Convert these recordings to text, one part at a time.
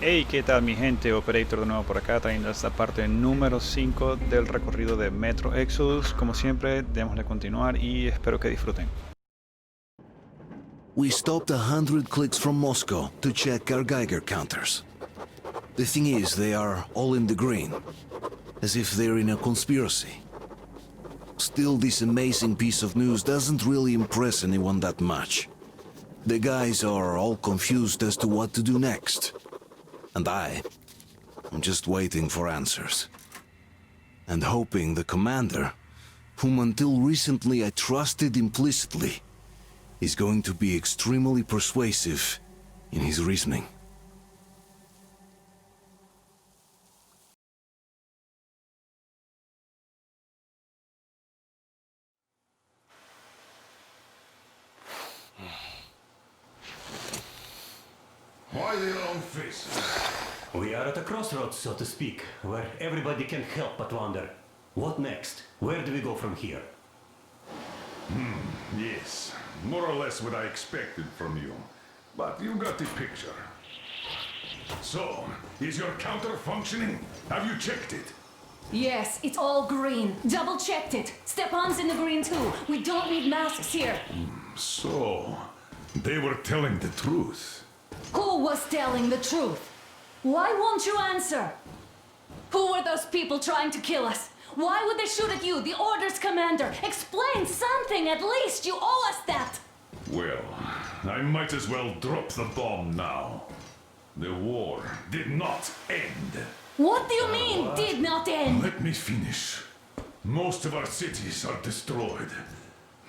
Hey, ¿qué tal mi gente? Operator de nuevo por acá, trayendo esta parte número 5 del recorrido de Metro Exodus. Como siempre, démosle continuar y espero que disfruten. We stopped 100 clicks from Moscow to check our Geiger counters. The thing is, they are all in the green, as if they're in a conspiracy. Still, this amazing piece of news doesn't really impress anyone that much. The guys are all confused as to what to do next. And I'm just waiting for answers. And hoping the commander, whom until recently I trusted implicitly, is going to be extremely persuasive in his reasoning. Why the long faces? We are at a crossroads, so to speak, where everybody can help but wonder. What next? Where do we go from here? Yes, more or less what I expected from you. But you got the picture. So, is your counter functioning? Have you checked it? Yes, it's all green. Double checked it. Stepan's in the green too. We don't need masks here. So, they were telling the truth. Who was telling the truth? Why won't you answer? Who were those people trying to kill us? Why would they shoot at you, the Order's commander? Explain something, at least. You owe us that. Well, I might as well drop the bomb now. The war did not end. What do you mean, did not end? Let me finish. Most of our cities are destroyed.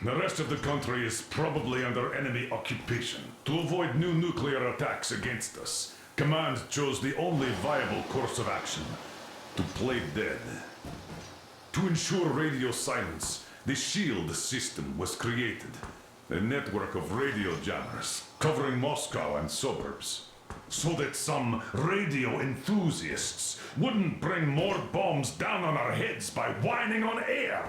The rest of the country is probably under enemy occupation. To avoid new nuclear attacks against us, Command chose the only viable course of action: to play dead. To ensure radio silence, the SHIELD system was created. A network of radio jammers covering Moscow and suburbs. So that some radio enthusiasts wouldn't bring more bombs down on our heads by whining on air.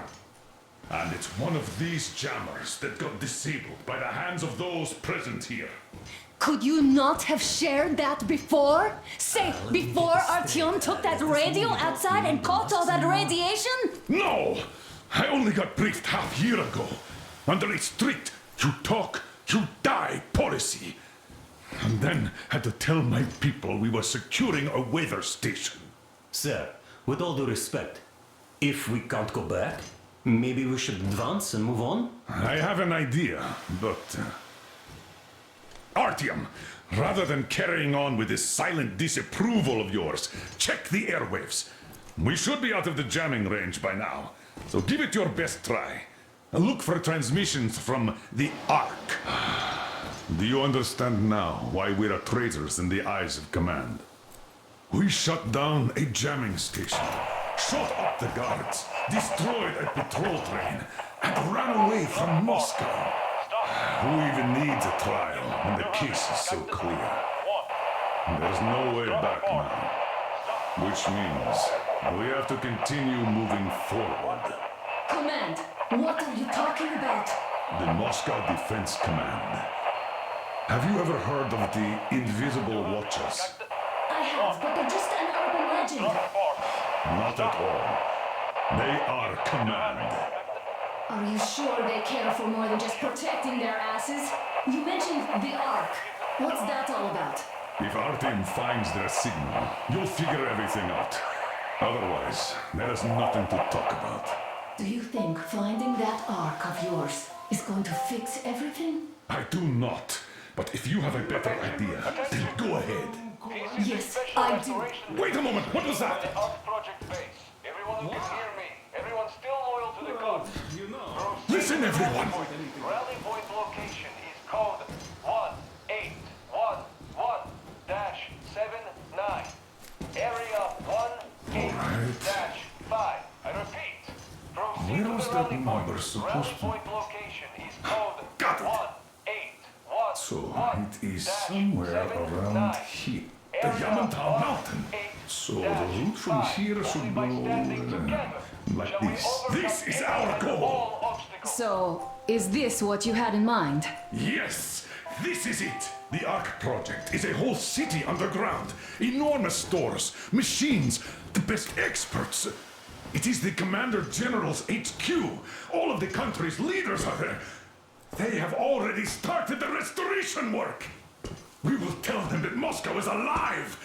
And it's one of these jammers that got disabled by the hands of those present here. Could you not have shared that before? Say, before Artyom took that radio outside and caught all that radiation? No! I only got briefed half year ago. Under a strict, you talk, you die policy. And then had to tell my people we were securing a weather station. Sir, with all due respect, if we can't go back, maybe we should advance and move on? I have an idea, but... Artyom, rather than carrying on with this silent disapproval of yours, check the airwaves. We should be out of the jamming range by now, so give it your best try. Look for transmissions from the Ark. Do you understand now why we're traitors in the eyes of Command? We shut down a jamming station, shot up the guards, destroyed a patrol train, and ran away from Moscow. Who even needs a trial when the case is so clear? There's no way back now. Which means we have to continue moving forward. Command, what are you talking about? The Moscow Defense Command. Have you ever heard of the Invisible Watchers? I have, but they're just an urban legend. Not at all. They are Command. Are you sure they care for more than just protecting their asses? You mentioned the Ark. What's that all about? If our team finds their signal, you'll figure everything out. Otherwise, there is nothing to talk about. Do you think finding that Ark of yours is going to fix everything? I do not. But if you have a better idea, then go ahead. Yes, I do. Wait a moment, what was that? Project base. Everyone can hear me. Everyone's still loyal to the code. Listen, everyone! Rally point location is code 1811-79. Area 18-5. I repeat. Proceed Where to was the that rally number point. supposed Rally to- point location is code Got it. 1811. So, it is somewhere around here. The Yamantau Mountain. So, the route from here should go like this. This is our goal! So, is this what you had in mind? Yes! This is it! The ARC project is a whole city underground. Enormous stores, machines, the best experts. It is the Commander General's HQ. All of the country's leaders are there. They have already started the restoration work. We will tell them that Moscow is alive.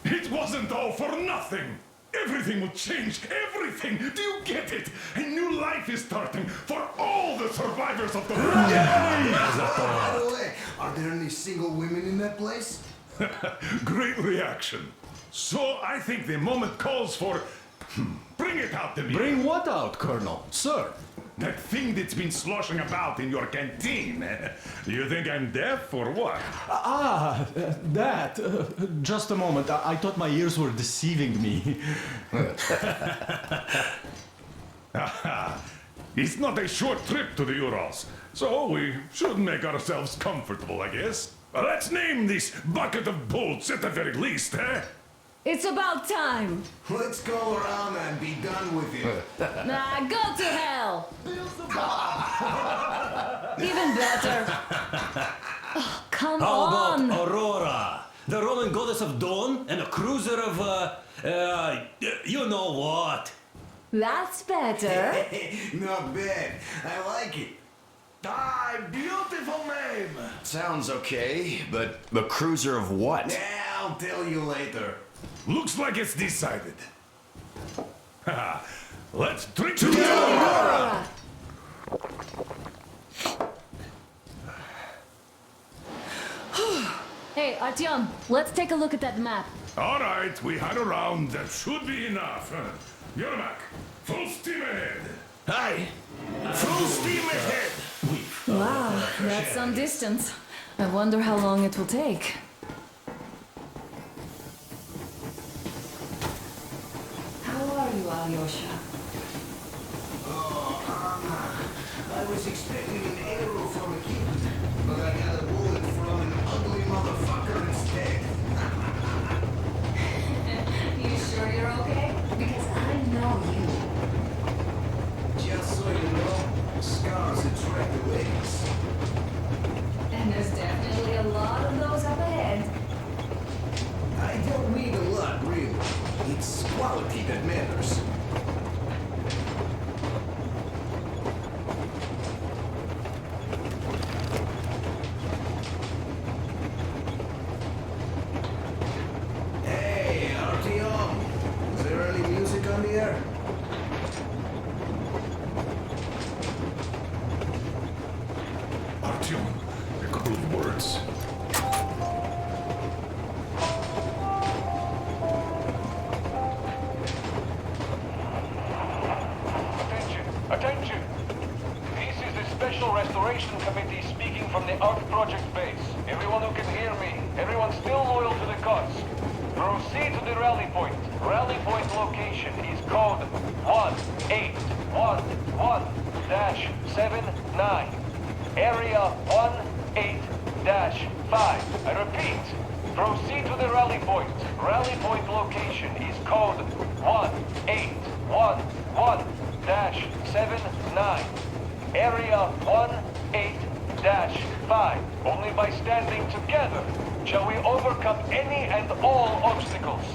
It wasn't all for nothing. Everything will change. Everything. Do you get it? A new life is starting for all the survivors of the war. By the way, are there any single women in that place? Great reaction. So I think the moment calls for... Bring it out to me. Bring what out, Colonel? Sir? That thing that's been sloshing about in your canteen. You think I'm deaf or what? That. Just a moment. I thought my ears were deceiving me. It's not a short trip to the Urals, so we should make ourselves comfortable, I guess. Let's name this bucket of bolts at the very least, eh? It's about time. Let's go around and be done with it. Nah, go to hell. Even better. Oh, come How on. about Aurora, the Roman goddess of dawn, and a cruiser of, you know what? That's better. Not bad. I like it. Ah, beautiful name. Sounds okay, but a cruiser of what? Yeah, I'll tell you later. Looks like it's decided. Let's drink to Aurora. Hey, Artyom, let's take a look at that map. All right, we had a round. That should be enough. Yermak, full steam ahead. Hi. Full steam ahead. Wow, that's some distance. I wonder how long it will take. How are you, Alyosha? I was expecting an arrow from a kid, but I got a bullet from an ugly motherfucker instead. You sure you're okay? Because I know you. Just so you know, scars attract the ladies. And there's definitely a lot of those up ahead. I don't need a lot, really. It's quality that matters. Hey, Artyom. Is there any music on the air? Artyom, a couple of words. Attention! Attention! This is the Special Restoration Committee speaking from the ARC project base. Everyone who can hear me, everyone still loyal to the cause, proceed to the rally point. Rally point location is code 1811-79. Area 18-5. I repeat, proceed to the rally point. Rally point location is code 1811-79. Area 18-5. Only by standing together shall we overcome any and all obstacles.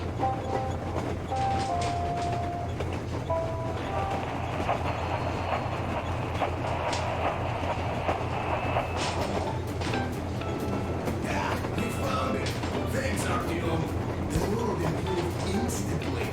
We found it. Thanks, Artyom. The world improved instantly.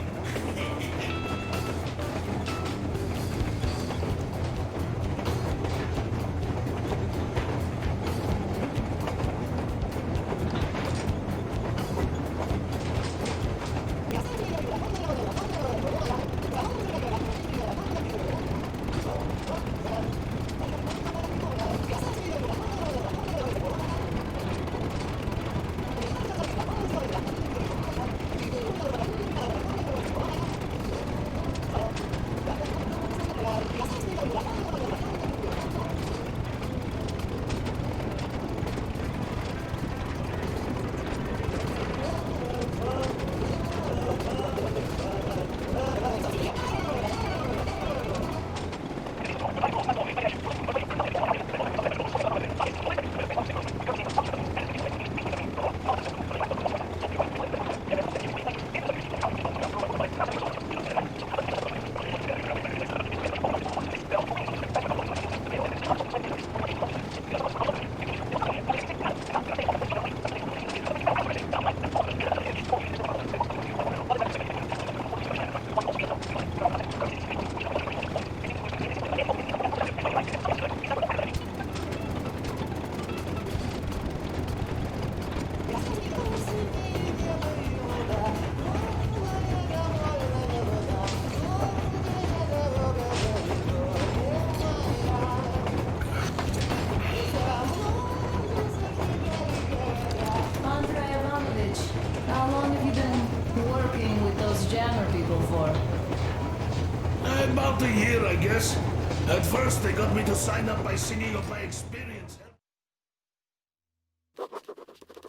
for? About a year, I guess. At first, they got me to sign up by singing of my experience.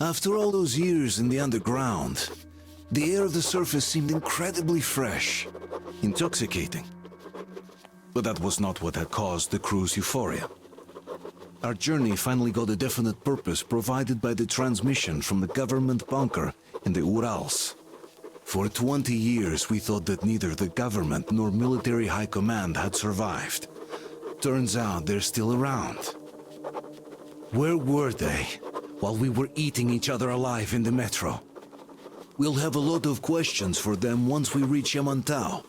After all those years in the underground, the air of the surface seemed incredibly fresh, intoxicating. But that was not what had caused the crew's euphoria. Our journey finally got a definite purpose provided by the transmission from the government bunker in the Urals. For 20 years, we thought that neither the government nor military high command had survived. Turns out they're still around. Where were they while we were eating each other alive in the metro? We'll have a lot of questions for them once we reach Yamantau,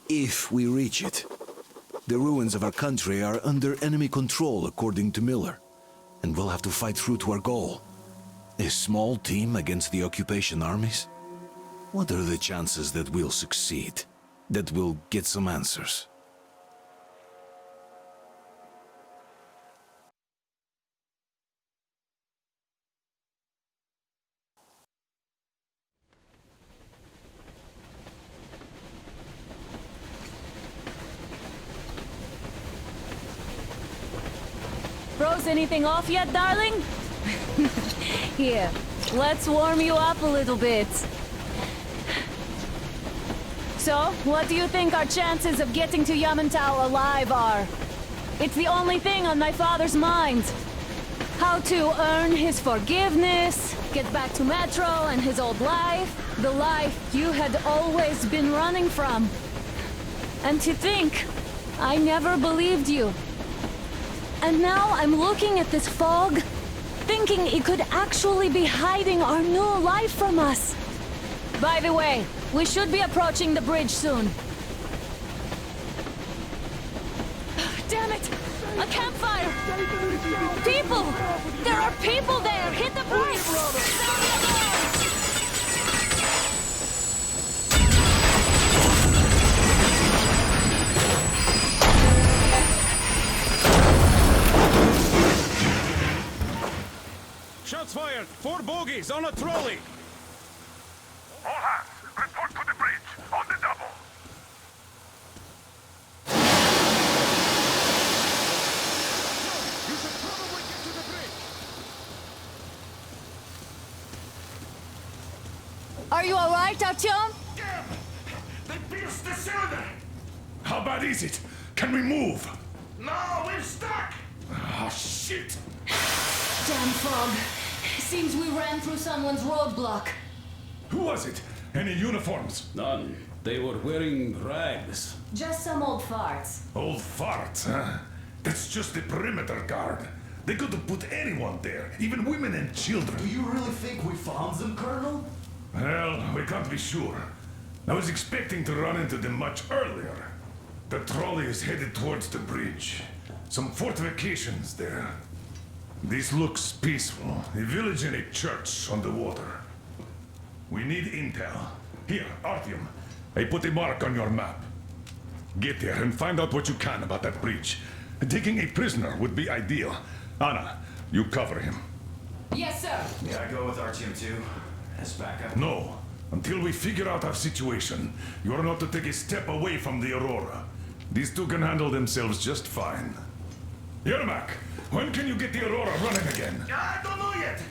if we reach it. The ruins of our country are under enemy control, according to Miller, and we'll have to fight through to our goal. A small team against the occupation armies? What are the chances that we'll succeed? That we'll get some answers? Froze anything off yet, darling? Here, let's warm you up a little bit. So, what do you think our chances of getting to Yamantau alive are? It's the only thing on my father's mind. How to earn his forgiveness, get back to Metro and his old life, the life you had always been running from. And to think, I never believed you. And now I'm looking at this fog, thinking it could actually be hiding our new life from us. By the way, we should be approaching the bridge soon. Damn it! A campfire! People! There are people there! Hit the brakes! Sound the alarm! Shots fired! 4 bogies on a trolley! All hands, report to the bridge, on the double. You should probably get to the bridge! Are you alright, Artyom? Damn! They pierced the cylinder! How bad is it? Can we move? No, we're stuck! Oh, shit! Damn fog. Seems we ran through someone's roadblock. Who was it? Any uniforms? None. They were wearing rags. Just some old farts. Old farts, huh? That's just the perimeter guard. They could have put anyone there, even women and children. Do you really think we found them, Colonel? Well, we can't be sure. I was expecting to run into them much earlier. The trolley is headed towards the bridge. Some fortifications there. This looks peaceful. A village and a church on the water. We need intel. Here, Artyom. I put a mark on your map. Get there and find out what you can about that bridge. Taking a prisoner would be ideal. Anna, you cover him. Yes, sir. May I go with Artyom too? As backup? No. Until we figure out our situation, you are not to take a step away from the Aurora. These two can handle themselves just fine. Yermak, when can you get the Aurora running again? I don't know yet.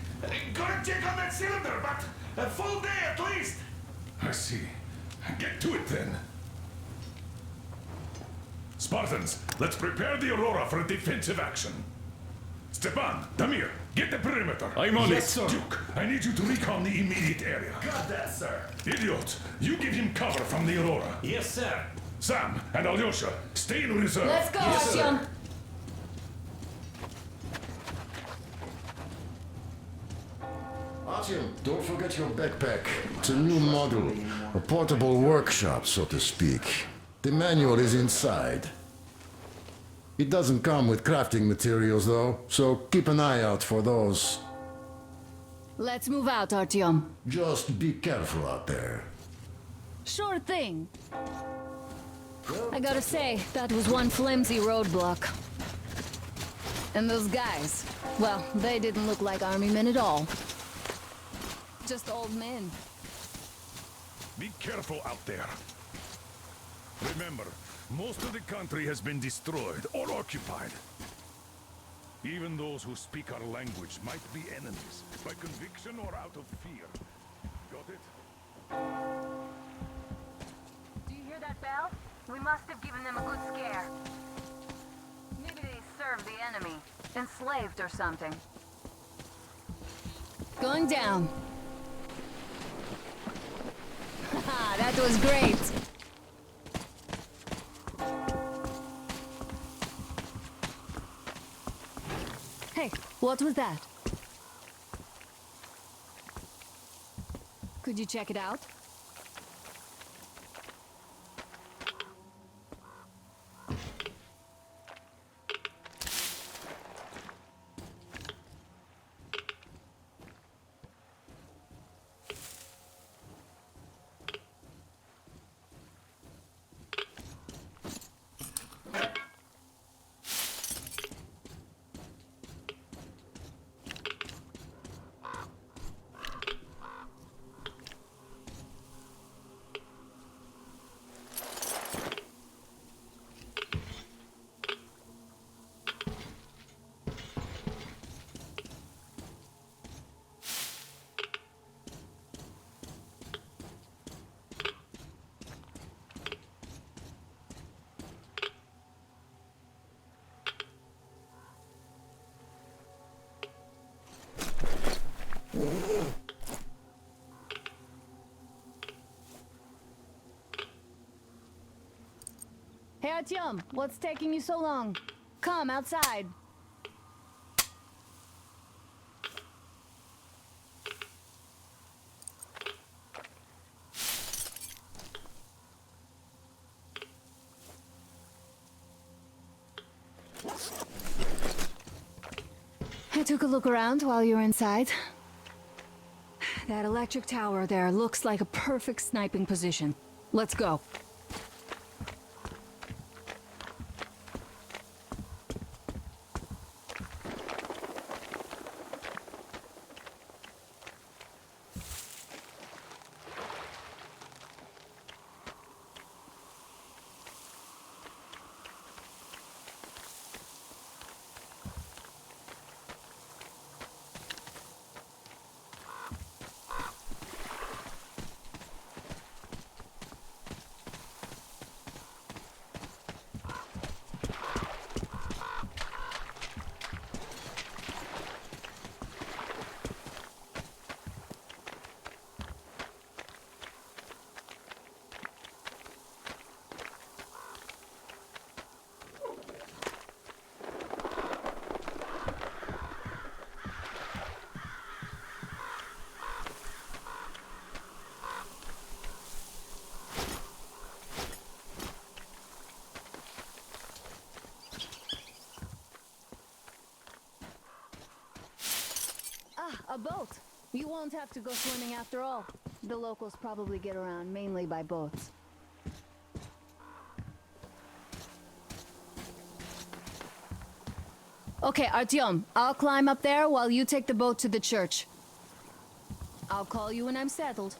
Gotta check on that cylinder, but a full day at least. I see. Get to it then. Spartans, let's prepare the Aurora for a defensive action. Stepan, Damir, get the perimeter. I'm on Yes, it. Duke, I need you to recon the immediate area. Got that, sir. Idiot, you give him cover from the Aurora. Yes, sir. Sam and Alyosha, stay in reserve. Let's go, Artyom. Artyom, don't forget your backpack. It's a new model, a portable workshop, so to speak. The manual is inside. It doesn't come with crafting materials, though, so keep an eye out for those. Let's move out, Artyom. Just be careful out there. Sure thing. I gotta say, that was one flimsy roadblock. And those guys, well, they didn't look like army men at all. Just old men. Be careful out there. Remember, most of the country has been destroyed or occupied. Even those who speak our language might be enemies, by conviction or out of fear. Got it? Do you hear that bell? We must have given them a good scare. Maybe they served the enemy. Enslaved or something. Going down. Haha, that was great. Hey, what was that? Could you check it out? Hey Artyom, what's taking you so long? Come outside. I took a look around while you were inside. That electric tower there looks like a perfect sniping position. Let's go. A boat. You won't have to go swimming after all. The locals probably get around mainly by boats. Okay, Artyom, I'll climb up there while you take the boat to the church. I'll call you when I'm settled.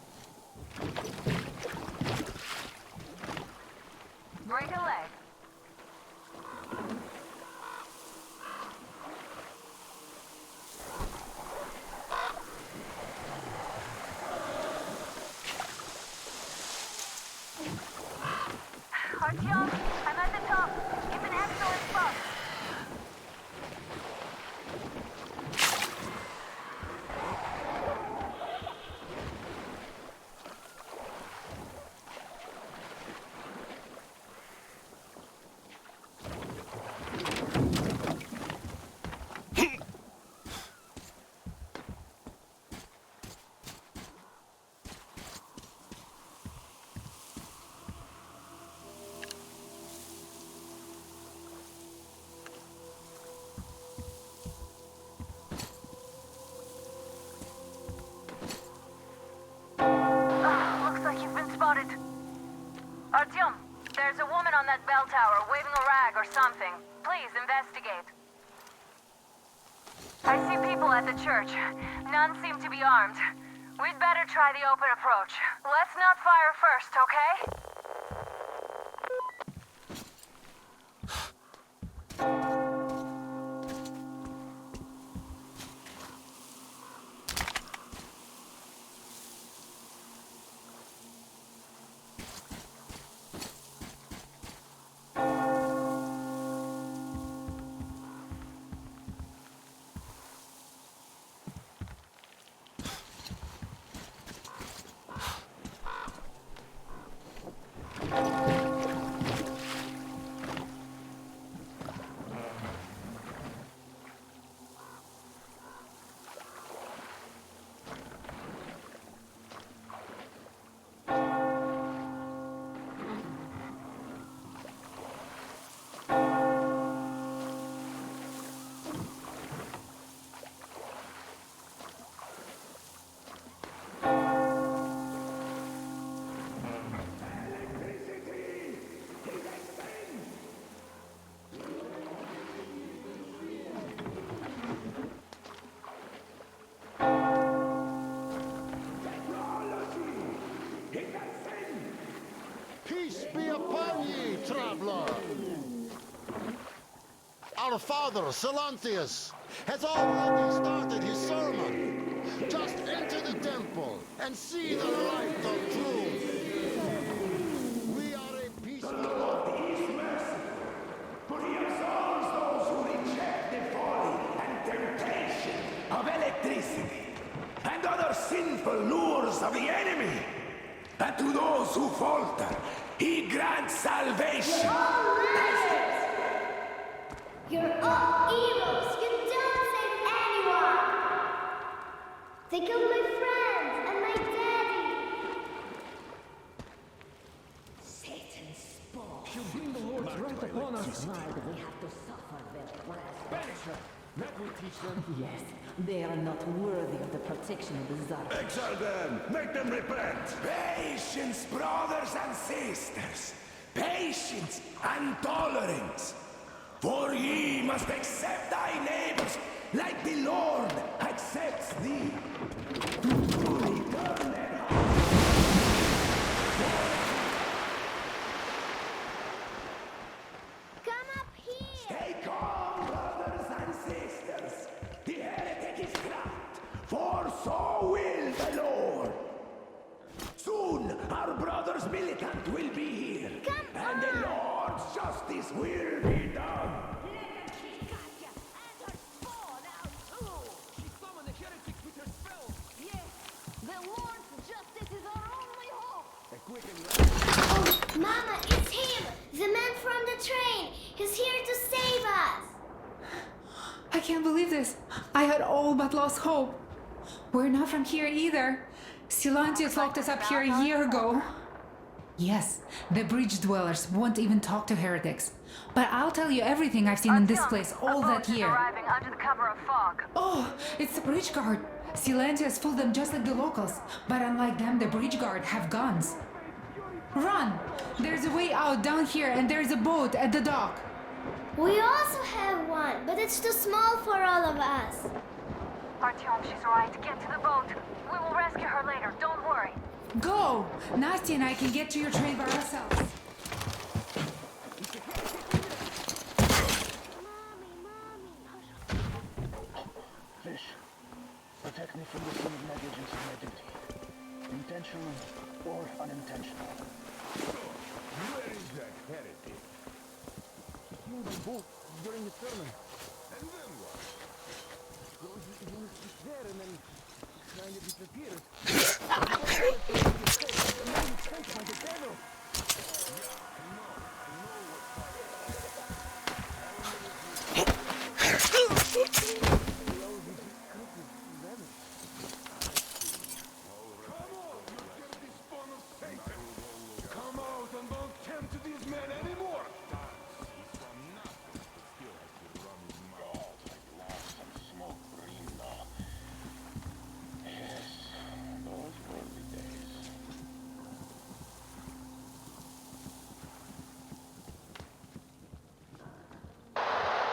Break a leg. Artyom, I'm at the top. Keep an excellent spot. Artyom, there's a woman on that bell tower waving a rag or something. Please investigate. I see people at the church. None seem to be armed. We'd better try the open approach. Let's not fire first, okay? Peace be upon ye, traveler. Our father, Silantius, has already started his sermon. Just enter the temple and see the light of truth. We are a peaceful Lord is merciful, for he absolves those who reject the folly and temptation of electricity and other sinful lures of the enemy. And to those who falter, he grants salvation. You're all evils! You don't save anyone! They killed my friends and my daddy! Satan spoke. You bring the Lord's wrath upon us. We have to suffer their wrath. Banish them. That will teach them. Yes, they are not worthy of the protection of the Tsar. Exile them! Make them repent! Patience, brothers and sisters. Patience and tolerance. For ye must accept thy neighbors like the Lord accepts thee. Come up here! Stay calm, brothers and sisters. The heretic is trapped, for so will the Lord. Soon our brother's militant will be here, and the Lord's justice will be done. Mama, it's him! The man from the train! He's here to save us! I can't believe this. I had all but lost hope. We're not from here either. Silantius locked us up here a year ago. Yes, the bridge dwellers won't even talk to heretics. But I'll tell you everything I've seen in this place all that year. Arriving under the cover of fog. Oh, it's the bridge guard. Silantius fooled them just like the locals. But unlike them, the bridge guard have guns. Run! There's a way out down here and there's a boat at the dock. We also have one, but it's too small for all of us. Artyom, she's right. Get to the boat. We will rescue her later. Don't worry. Go! Nasty and I can get to your train by ourselves. Fish, protect me from the sin of negligence in my duty. Intentional or unintentional. Where is that heretic? He was on boat during the sermon. And then what? Well, he was just there and then kind of disappeared.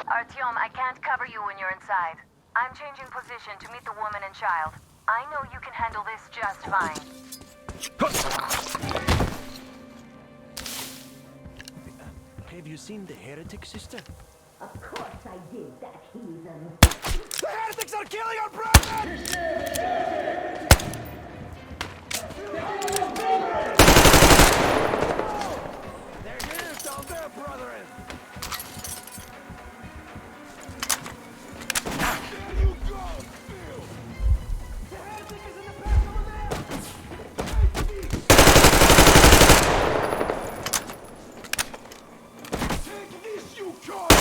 Artyom, I can't cover you when you're inside. I'm changing position to meet the woman and child. I know you can handle this just fine. Have you seen the heretic, sister? Of course I did, that heathen. The heretics are killing our brother! They're here down there, brethren! There you go, Phil! The heretic is in the back over there! Take this, you coward!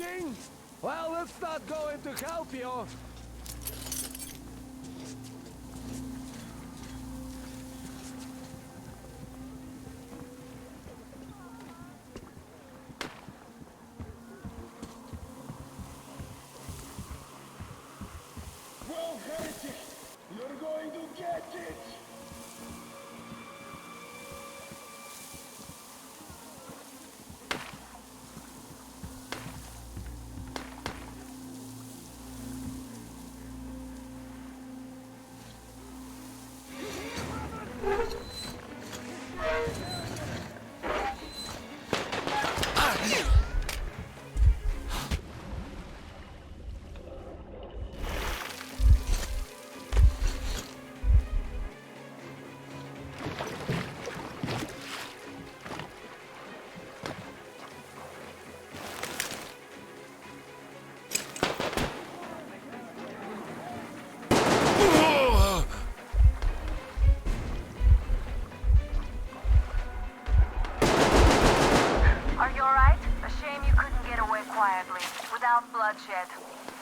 working? Well, that's not going to help you. Well, heretic, you're going to get it. Are you alright? A shame you couldn't get away quietly, without bloodshed.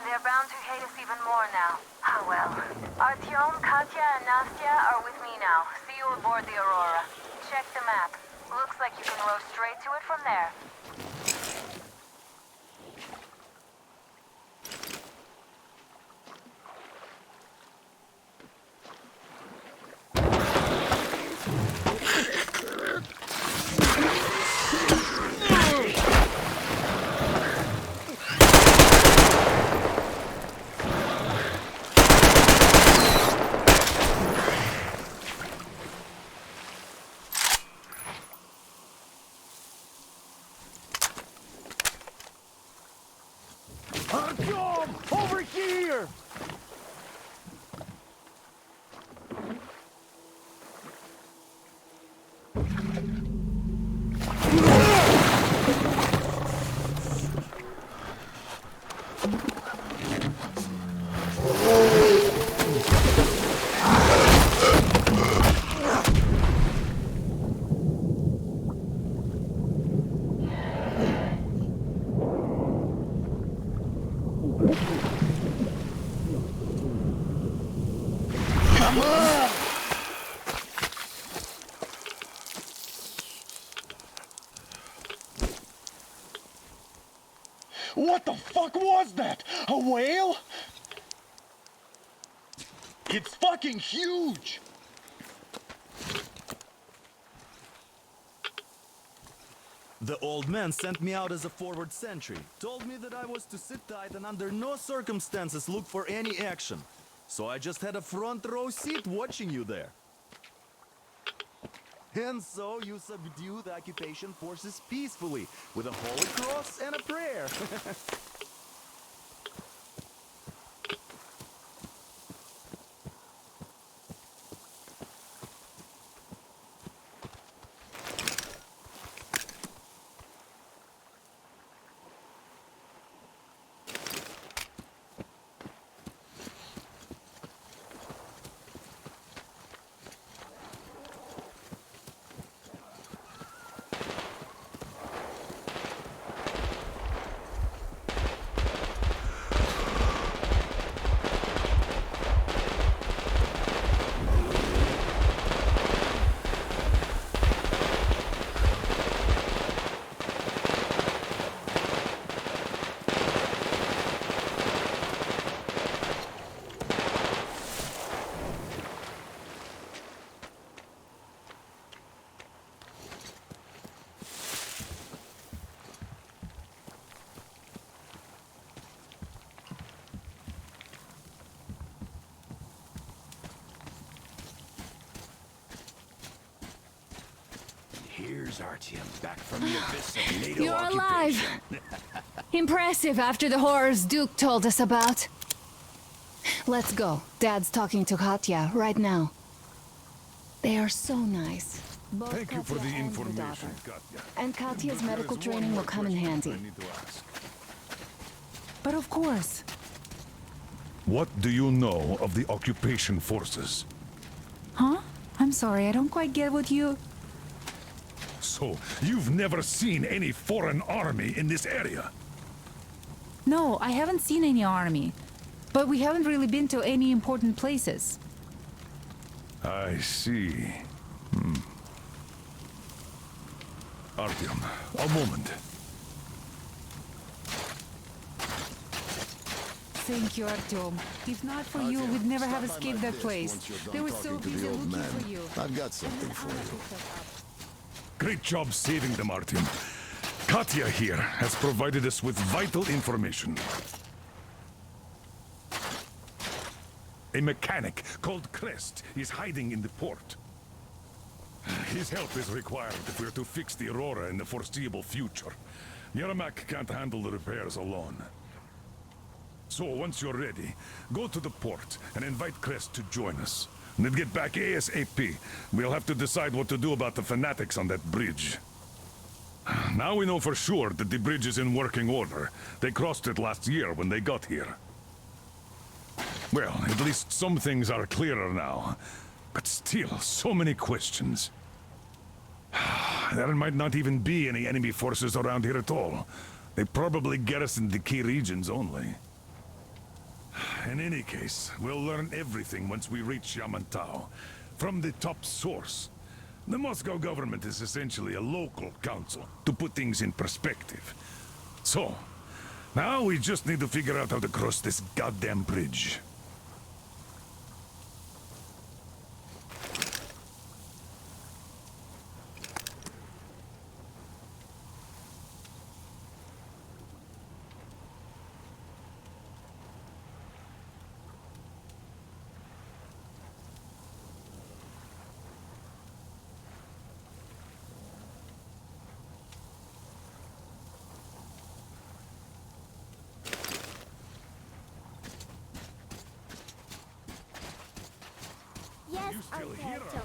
They're bound to hate us even more now. Ah, well. Artyom, Katya, and Nastya are with me now. See you aboard the Aurora. Check the map. Looks like you can row straight to it from there. Artyom, over here! What the fuck was that? A whale? It's fucking huge! The old man sent me out as a forward sentry. Told me that I was to sit tight and under no circumstances look for any action. So I just had a front row seat watching you there. And so you subdue the occupation forces peacefully with a holy cross and a prayer. Here's Artyom, back from the abyss of NATO You're occupation. alive! Impressive after the horrors Duke told us about. Let's go. Dad's talking to Katya right now. They are so nice. Both Thank you for Katya the and information, daughter. Katya. And Katya's But there medical is one training more will come in question handy. I need to ask. But of course. What do you know of the occupation forces? Huh? I'm sorry, I don't quite get what you... So, you've never seen any foreign army in this area? No, I haven't seen any army. But we haven't really been to any important places. I see. Artyom, a moment. Thank you, Artyom. If not for you, we'd never have escaped that place. They were so busy looking for you. I've got something for you. Great job saving them, Artyom. Katya here has provided us with vital information. A mechanic called Crest is hiding in the port. His help is required if we're to fix the Aurora in the foreseeable future. Yermak can't handle the repairs alone. So once you're ready, go to the port and invite Crest to join us. And then get back ASAP. We'll have to decide what to do about the fanatics on that bridge. Now we know for sure that the bridge is in working order. They crossed it last year when they got here. Well, at least some things are clearer now. But still, so many questions. There might not even be any enemy forces around here at all. They probably garrison the key regions only. In any case, we'll learn everything once we reach Yamantau. From the top source. The Moscow government is essentially a local council, to put things in perspective. So, now we just need to figure out how to cross this goddamn bridge. Yes, Alberto.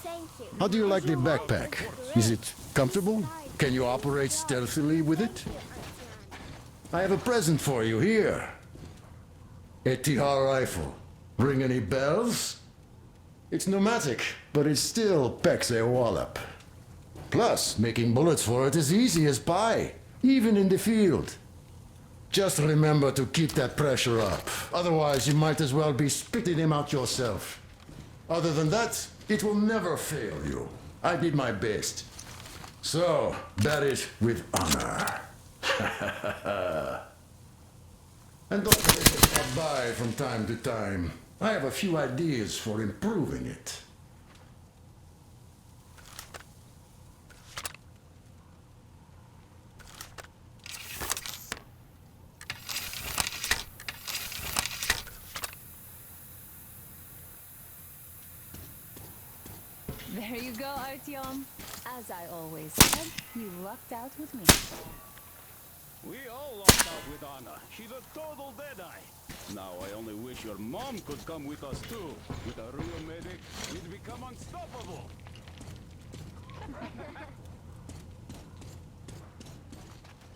Thank you. How do you like the backpack? Is it comfortable? Can you operate stealthily with it? I have a present for you here. A TR rifle. Ring any bells? It's pneumatic, but it still packs a wallop. Plus, making bullets for it is easy as pie, even in the field. Just remember to keep that pressure up. Otherwise, you might as well be spitting him out yourself. Other than that, it will never fail you. I did my best. So, bear it with honor. And don't forget to stop by from time to time. I have a few ideas for improving it. There you go, Artyom. As I always said, you lucked out with me. We all lost out with Anna. She's a total deadeye. Now I only wish your mom could come with us too. With a real medic, we'd become unstoppable.